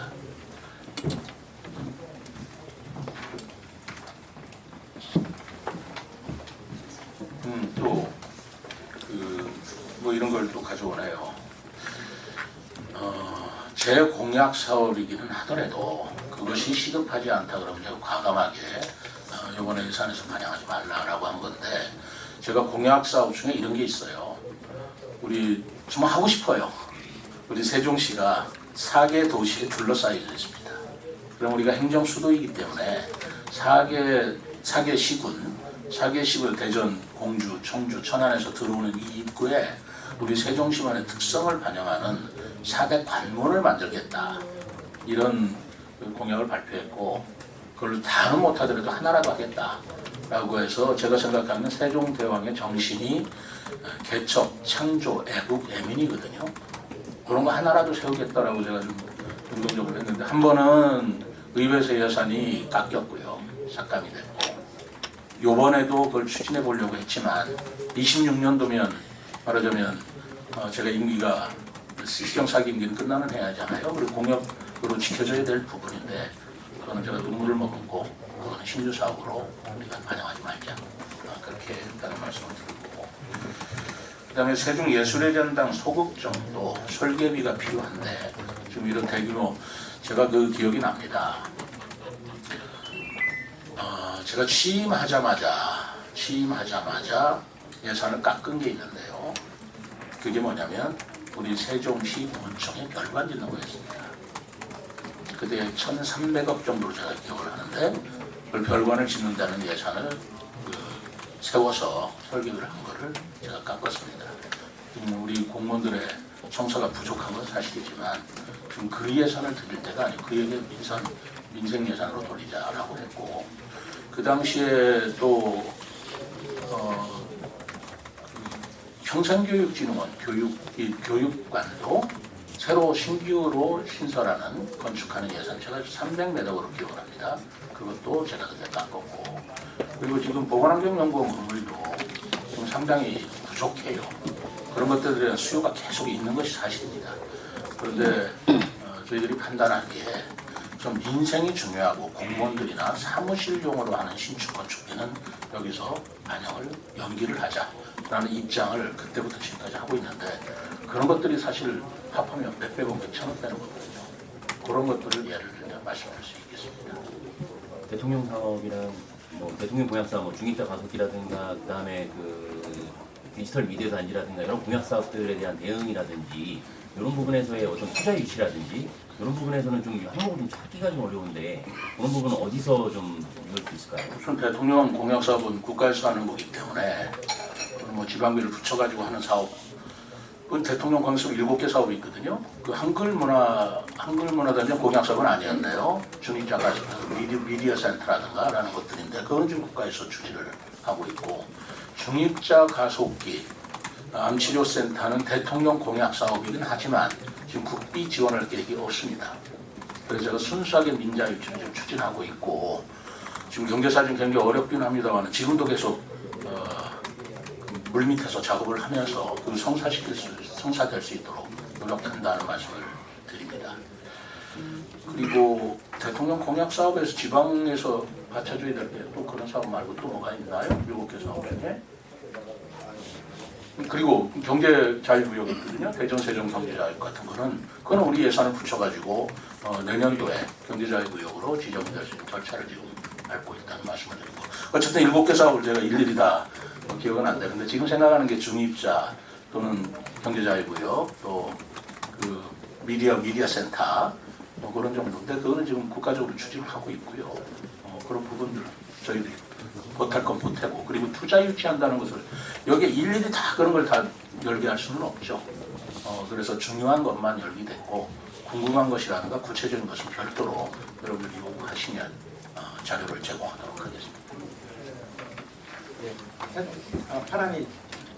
Speaker 1: 또 뭐 이런 걸 또 가져오네요. 제 공약 사업이기는 하더라도 그것이 시급하지 않다 그러면 제가 과감하게 이번에 예산에서 반영하지 말라라고 한 건데 제가 공약 사업 중에 이런 게 있어요. 우리 좀 하고 싶어요. 우리 세종시가 4개 도시에 둘러싸여 있습니다. 그럼 우리가 행정 수도이기 때문에 4개 시군, 4개 시군 대전, 공주, 청주, 천안에서 들어오는 이 입구에 우리 세종시만의 특성을 반영하는 4개 관문을 만들겠다. 이런 공약을 발표했고 그걸 다는 못하더라도 하나라도 하겠다라고 해서 제가 생각하는 세종대왕의 정신이 개척, 창조, 애국, 애민이거든요. 그런 거 하나라도 세우겠다라고 제가 좀 긍정적으로 했는데 한 번은 의회에서 예산이 깎였고요. 삭감이 됐고 요번에도 그걸 추진해 보려고 했지만 26년도면 말하자면 제가 임기가 시경 4기 임기는 끝나는 해야잖아요. 그리고 공약으로 지켜져야 될 부분인데 그거는 제가 눈물을 머금고 그거는 신규 사업으로 우리가 반영하지 말자 그렇게 했다는 말씀을 드리고 그 다음에 세종예술의 전당 소극정도 설계비가 필요한데 지금 이런 대규모 제가 그 기억이 납니다. 제가 취임하자마자 예산을 깎은 게 있는데요. 그게 뭐냐면 우리 세종시 본청에 별관 짓는 거였습니다. 그때 1,300억 정도로 제가 기억을 하는데 그걸 별관을 짓는다는 예산을 세워서 설계를 한 거를 제가 깎았습니다. 우리 공무원들의 성사가 부족한 건 사실이지만 지금 그 예산을 드릴 때가 아니고 그에게 민생 예산으로 돌리자라고 했고 그 당시에 또 평생교육진흥원 교육관도 새로 신규로 신설하는 건축하는 예산 제가 300매덕으로 기억을 합니다. 그것도 제가 그때 깎았고 그리고 지금 보건환경연구원 건물도 지금 상당히 부족해요. 그런 것들에 대한 수요가 계속 있는 것이 사실입니다. 그런데 저희들이 판단하기에 좀 민생이 중요하고 공무원들이나 사무실용으로 하는 신축 건축비는 여기서 반영을 연기를 하자라는 입장을 그때부터 지금까지 하고 있는데 그런 것들이 사실 합하면 몇백억 몇천억 되는 거거든요. 그런 것들을 예를 들면 말씀드릴 수 있겠습니다.
Speaker 13: 대통령 사업이랑 뭐 대통령 공약 사업, 뭐 중입자 가속기라든가 그다음에 그 디지털 미디어 단지라든가 이런 공약 사업들에 대한 대응이라든지 이런 부분에서의 어떤 투자 유치라든지 이런 부분에서는 좀 항목을 좀 찾기가 좀 어려운데 그런 부분은 어디서 좀 이룰 수 있을까요?
Speaker 1: 우선 대통령 공약 사업은 국가에서 하는 거기 때문에 뭐 지방비를 붙여가지고 하는 사업은 대통령 공약 사업 7개 사업이 있거든요. 그 한글문화단지 공약 사업은 아니었네요. 중립자가 미디어 센터라든가라는 것들인데 그건 지금 국가에서 추진을 하고 있고 중립자 가속기 암치료센터는 대통령 공약 사업이긴 하지만 지금 국비 지원할 계획이 없습니다. 그래서 제가 순수하게 민자 유치를 지금 추진하고 있고 지금 경제사진 굉장히 어렵긴 합니다만 지금도 계속 물밑에서 작업을 하면서 그 성사될 수 있도록 노력한다는 말씀을 드립니다. 그리고 대통령 공약 사업에서 지방에서 받쳐줘야 될 게 또 그런 사업 말고 또 뭐가 있나요? 7개 사업 중에? 그리고 경제자유구역 있거든요. 대전 세종 경제자유구역 같은 거는 그건 우리 예산을 붙여가지고 내년도에 경제자유구역으로 지정될 수 있는 절차를 지금 밟고 있다는 말씀을 드리고 어쨌든 7개 사업을 제가 일일이 다 기억은 안 되는데 지금 생각하는 게 중입자 또는 경제자유구역 또 그 미디어 센터 뭐 그런 정도인데 그거는 지금 국가적으로 추진을 하고 있고요. 그런 부분들 저희들이 보탤 건 보태고 그리고 투자 유치한다는 것을 여기에 일일이 다 그런 걸 다 열게 할 수는 없죠. 그래서 중요한 것만 열기됐고 궁금한 것이라든가 구체적인 것은 별도로 여러분들이 요구하시면 자료를 제공하도록 하겠습니다.
Speaker 2: 파란이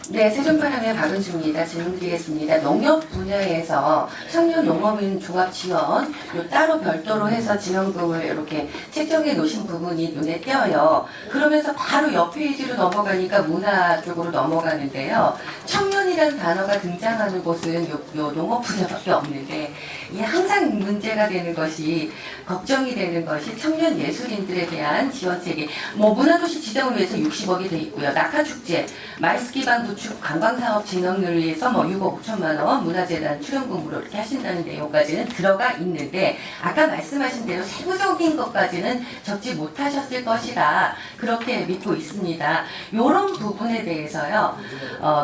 Speaker 14: 네, 세종파랑의 박은주입니다. 질문드리겠습니다. 농협 분야에서 청년 농업인 종합 지원 따로 별도로 해서 지원금을 이렇게 책정해 놓으신 부분이 눈에 띄어요. 그러면서 바로 옆 페이지로 넘어가니까 문화 쪽으로 넘어가는데요. 청년이라는 단어가 등장하는 곳은 요 농업 분야밖에 없는데 이 항상 문제가 되는 것이 걱정이 되는 것이 청년 예술인들에 대한 지원책이 뭐 문화도시 지정을 위해서 60억이 돼 있고요. 낙하축제, 마이스키반 구축 관광사업 진흥을 위해서 뭐 6억 5천만 원 문화재단 출연금으로 이렇게 하신다는 내용까지는 들어가 있는데 아까 말씀하신 대로 세부적인 것까지는 적지 못하셨을 것이라 그렇게 믿고 있습니다. 이런 부분에 대해서요.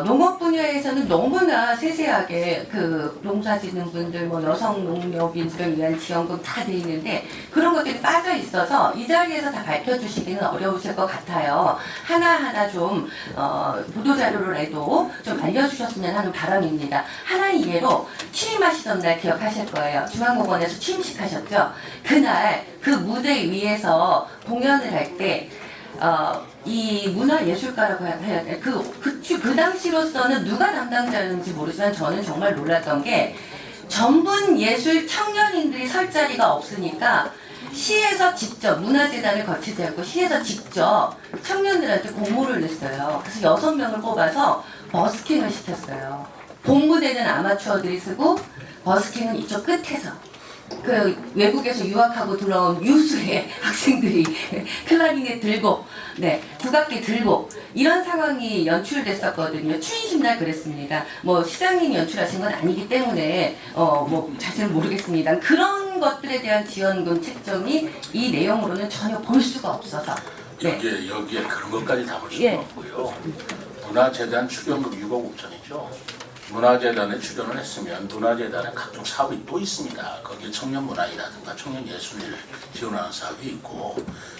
Speaker 14: 농업 분야에서는 너무나 세세하게 그 농사 짓는 분들, 뭐 여성 농업인들을 위한 지원금 다 돼 있는데 그런 것들이 빠져 있어서 이 자리에서 다 밝혀주시기는 어려우실 것 같아요. 하나하나 좀 보도자료로라도 좀 알려주셨으면 하는 바람입니다. 하나의 예로 취임하시던 날 기억하실 거예요. 중앙공원에서 취임식 하셨죠? 그날 그 무대 위에서 공연을 할 때 이 문화예술가라고 해야 돼. 그 당시로서는 누가 담당자였는지 모르지만 저는 정말 놀랐던 게 전문 예술 청년인들이 설 자리가 없으니까 시에서 직접 문화재단을 거치지 않고 시에서 직접 청년들한테 공모를 냈어요. 그래서 6명을 뽑아서 버스킹을 시켰어요. 본무대는 아마추어들이 쓰고 버스킹은 이쪽 끝에서 그 외국에서 유학하고 들어온 유수의 학생들이 클라리넷 들고 국악기 들고 이런 상황이 연출됐었거든요. 취임식 날 그랬습니다. 뭐 시장님이 연출하신 건 아니기 때문에 뭐 자세는 모르겠습니다. 그런 것들에 대한 지원금 책정이 이 내용으로는 전혀 볼 수가 없어서
Speaker 1: 여기에 그런 것까지 담을 수는 없고요. 문화재단 출연금 6억 5천이죠. 문화재단에 출연을 했으면 문화재단에 각종 사업이 또 있습니다. 거기에 청년문화이라든가 청년예술을 지원하는 사업이 있고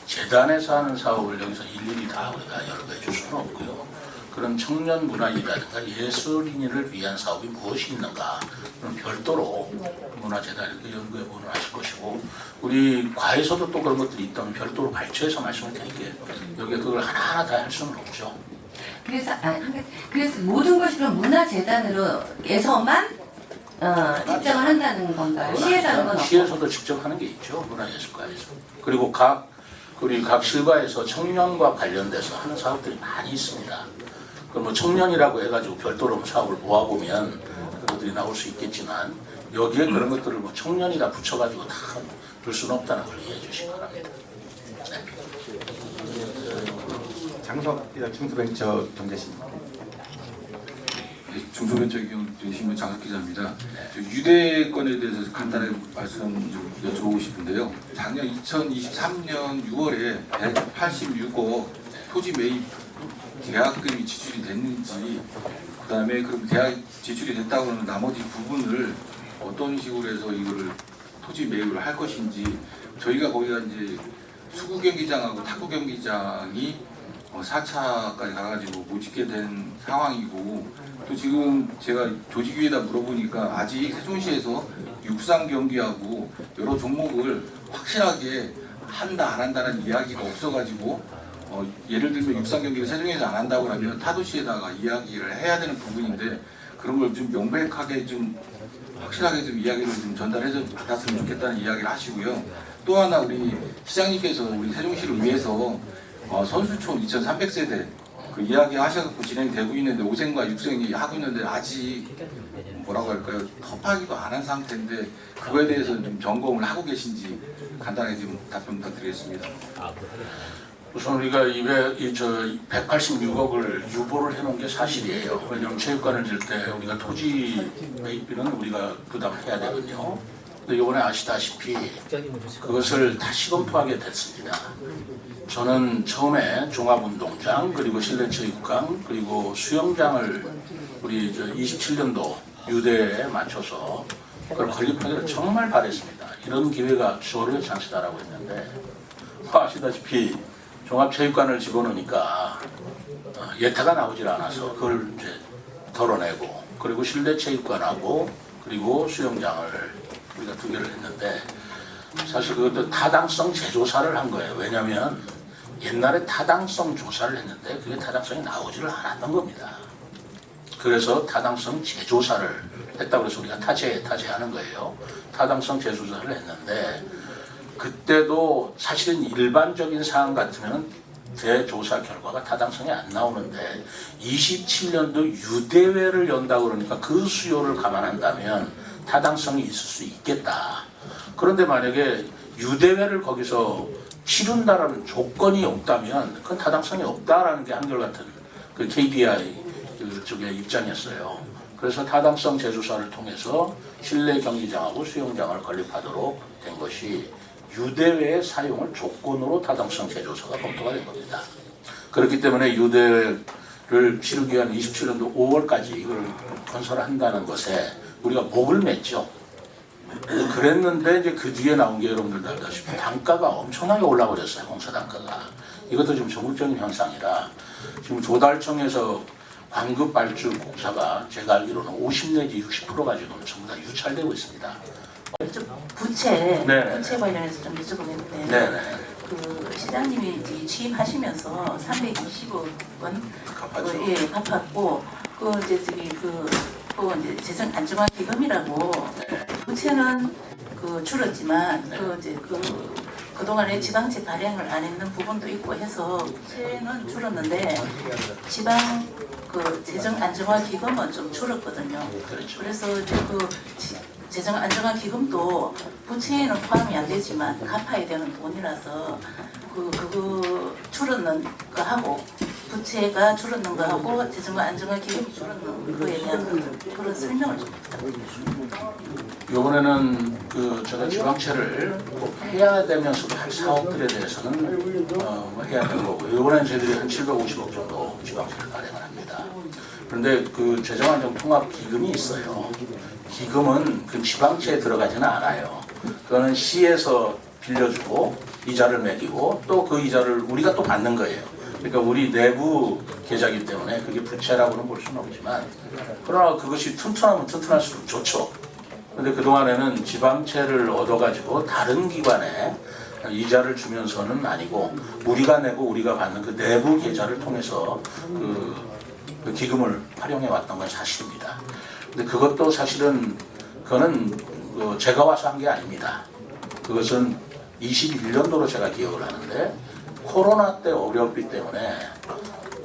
Speaker 1: 재단에서 하는 사업을 여기서 일일이 다 우리가 열거해 줄 수는 없고요. 그런 청년문화이라든가 예술인을 위한 사업이 무엇이 있는가 그럼 별도로 문화재단에 연구해 보는 하실 것이고 우리 과에서도 또 그런 것들이 있다면 별도로 발췌해서 말씀을 드릴게요. 여기에 그걸 하나하나 다 할 수는 없죠.
Speaker 14: 그래서 모든 것이 그럼 문화재단으로에서만 책정을 한다는 건가요? 시에서 하는 건 없고?
Speaker 1: 시에서도 직접 하는 게 있죠. 문화예술과에서. 그리고 각 실과에서 청년과 관련돼서 하는 사업들이 많이 있습니다. 그럼 뭐 청년이라고 해가지고 별도로 사업을 모아보면 그것들이 나올 수 있겠지만 여기에 그런 것들을 뭐 청년이라 붙여가지고 다 둘 수는 없다는 걸 이해해 주시기 바랍니다.
Speaker 2: 장석 중소벤처 경제신입니다.
Speaker 11: 중소벤처기업신문 장석 기자입니다. 유대권에 대해서 간단하게 말씀 좀 여쭤보고 싶은데요. 작년 2023년 6월에 186억 토지 매입 계약금이 지출이 됐는지, 그다음에 그럼 계약 지출이 됐다고 하면 나머지 부분을 어떤 식으로 해서 이거를 토지 매입을 할 것인지, 저희가 거기가 이제 수구 경기장하고 탁구 경기장이 4차까지 가가지고 못 짓게 된 상황이고, 또 지금 제가 조직위에다 물어보니까 아직 세종시에서 육상 경기하고 여러 종목을 확실하게 한다 안 한다는 이야기가 없어가지고 예를 들면 육상 경기를 세종에서 안 한다고 하면 타도시에다가 이야기를 해야 되는 부분인데 그런 걸 좀 명백하게 좀 확실하게 좀 이야기를 좀 전달해서 받았으면 좋겠다는 이야기를 하시고요. 또 하나 우리 시장님께서 우리 세종시를 위해서 선수촌 2,300세대 그 이야기 하셔서 진행되고 있는데 5생과 6생이 하고 있는데 아직 뭐라고 할까요? 터파기도 안 한 상태인데 그거에 대해서 좀 점검을 하고 계신지 간단하게 좀 답변 부탁드리겠습니다.
Speaker 1: 우선 우리가 186억을 유보를 해놓은 게 사실이에요. 왜냐하면 체육관을 질 때 우리가 토지 매입비는 우리가 부담을 해야 되거든요. 근데 이번에 아시다시피 그것을 다시 검토하게 됐습니다. 저는 처음에 종합운동장 그리고 실내체육관 그리고 수영장을 우리 27년도 유대에 맞춰서 그걸 건립하기를 정말 바랬습니다. 이런 기회가 저를 장시다라고 했는데 아시다시피 종합체육관을 집어넣으니까 예타가 나오질 않아서 그걸 이제 덜어내고 그리고 실내체육관하고 그리고 수영장을 우리가 2개를 했는데 사실 그것도 타당성 재조사를 한 거예요. 왜냐하면 옛날에 타당성 조사를 했는데 그게 타당성이 나오지를 않았던 겁니다. 그래서 타당성 재조사를 했다고 해서 우리가 타제하는 거예요. 타당성 재조사를 했는데 그때도 사실은 일반적인 사안 같으면 대조사 결과가 타당성이 안 나오는데 27년도 유대회를 연다고 그러니까 그 수요를 감안한다면 타당성이 있을 수 있겠다. 그런데 만약에 유대회를 거기서 치른다라는 조건이 없다면 그건 타당성이 없다라는 게 한결같은 그 KDI 쪽의 입장이었어요. 그래서 타당성 재조사를 통해서 실내 경기장하고 수영장을 건립하도록 된 것이 유대회의 사용을 조건으로 타당성 재조사가 검토가 된 겁니다. 그렇기 때문에 유대회를 치르기 위한 27년도 5월까지 이걸 건설한다는 것에 우리가 목을 맸죠. 그랬는데 이제 그 뒤에 나온 게 여러분들도 알다시피 단가가 엄청나게 올라버렸어요. 공사 단가가. 이것도 지금 전국적인 현상이라 지금 조달청에서 광급 발주 공사가 제가 알기로는 50 내지 60%가 지금 전부 다 유찰되고 있습니다.
Speaker 15: 부채
Speaker 1: 네네.
Speaker 15: 부채 관련해서 좀 여쭤보겠는데
Speaker 1: 네네.
Speaker 15: 그 시장님이 이제 취임하시면서 320억 원 예, 갚았고 그 이제 저기 또 이제 재정 안정화 기금이라고 부채는 그 줄었지만 그 이제 그동안에 지방채 발행을 안 했는 부분도 있고 해서 부채는 줄었는데 지방 그 재정 안정화 기금은 좀 줄었거든요. 그래서 이제 그 재정 안정화 기금도 부채에는 포함이 안 되지만 갚아야 되는 돈이라서 그거 줄었는 거하고 부채가 줄었는 거하고 재정 안정화 기금이 줄었는 거에 대한 그런 설명을 좀 부탁드립니다.
Speaker 1: 이번에는 제가 지방채를 꼭 해야 되면서도 할 사업들에 대해서는 해야 되는 거고 이번에는 저희들이 한 750억 정도 지방채를 발행을 합니다. 그런데 그 재정안정통합기금이 있어요. 기금은 그 지방채에 들어가지는 않아요. 그거는 시에서 빌려주고 이자를 매기고 또 그 이자를 우리가 또 받는 거예요. 그러니까 우리 내부 계좌이기 때문에 그게 부채라고는 볼 수는 없지만 그러나 그것이 튼튼하면 튼튼할수록 좋죠. 그런데 그동안에는 지방채를 얻어가지고 다른 기관에 이자를 주면서는 아니고 우리가 내고 우리가 받는 그 내부 계좌를 통해서 그 기금을 활용해 왔던 건 사실입니다. 근데 그것도 사실은 그거는 제가 와서 한 게 아닙니다. 그것은 21년도로 제가 기억을 하는데 코로나 때 어렵기 때문에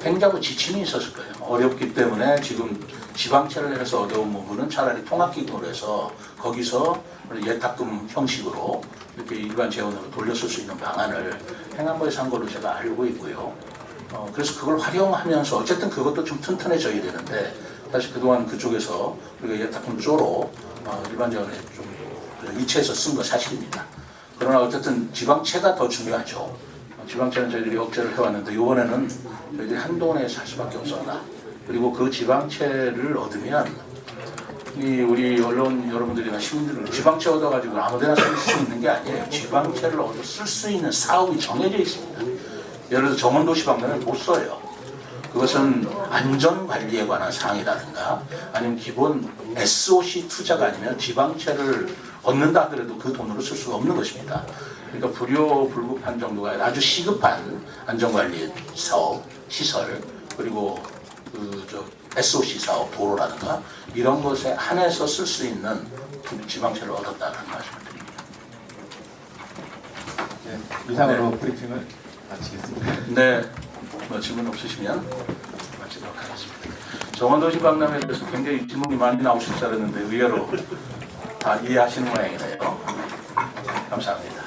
Speaker 1: 행자부 지침이 있었을 거예요. 어렵기 때문에 지금 지방채를 해서 얻어온 부분은 차라리 통합기금으로 해서 거기서 예탁금 형식으로 이렇게 일반 재원으로 돌려쓸 수 있는 방안을 행안부에서 한 걸로 제가 알고 있고요. 그래서 그걸 활용하면서 어쨌든 그것도 좀 튼튼해져야 되는데 사실 그동안 그쪽에서 우리가 예탁금 쪼로 일반 재원에 좀 이체해서 쓴 거 사실입니다. 그러나 어쨌든 지방채가 더 중요하죠. 지방채는 저희들이 억제를 해왔는데 이번에는 저희들이 한동안에서 할 수밖에 없었다. 그리고 그 지방채를 얻으면 우리 언론 여러분들이나 시민들은 지방채 얻어가지고 아무데나 쓸 수 있는 게 아니에요. 지방채를 얻어 쓸 수 있는 사업이 정해져 있습니다. 예를 들어서 정원도시방면은 못 써요. 그것은 안전관리에 관한 사항이라든가 아니면 기본 SOC 투자가 아니면 지방채를 얻는다 하더라도 그 돈으로 쓸 수가 없는 것입니다. 그러니까 불효불급한 정도가 아주 시급한 안전관리 사업, 시설, 그리고 SOC 사업, 도로라든가 이런 것에 한해서 쓸 수 있는 지방채를 얻었다는 말씀을 드립니다.
Speaker 2: 네, 이상으로 브리핑을 마치겠습니다.
Speaker 1: 네, 뭐 질문 없으시면 마치도록 하겠습니다. 정원도시 박람회에 대해서 굉장히 질문이 많이 나오실 줄 알았는데 의외로 다 이해하시는 모양이네요. 감사합니다.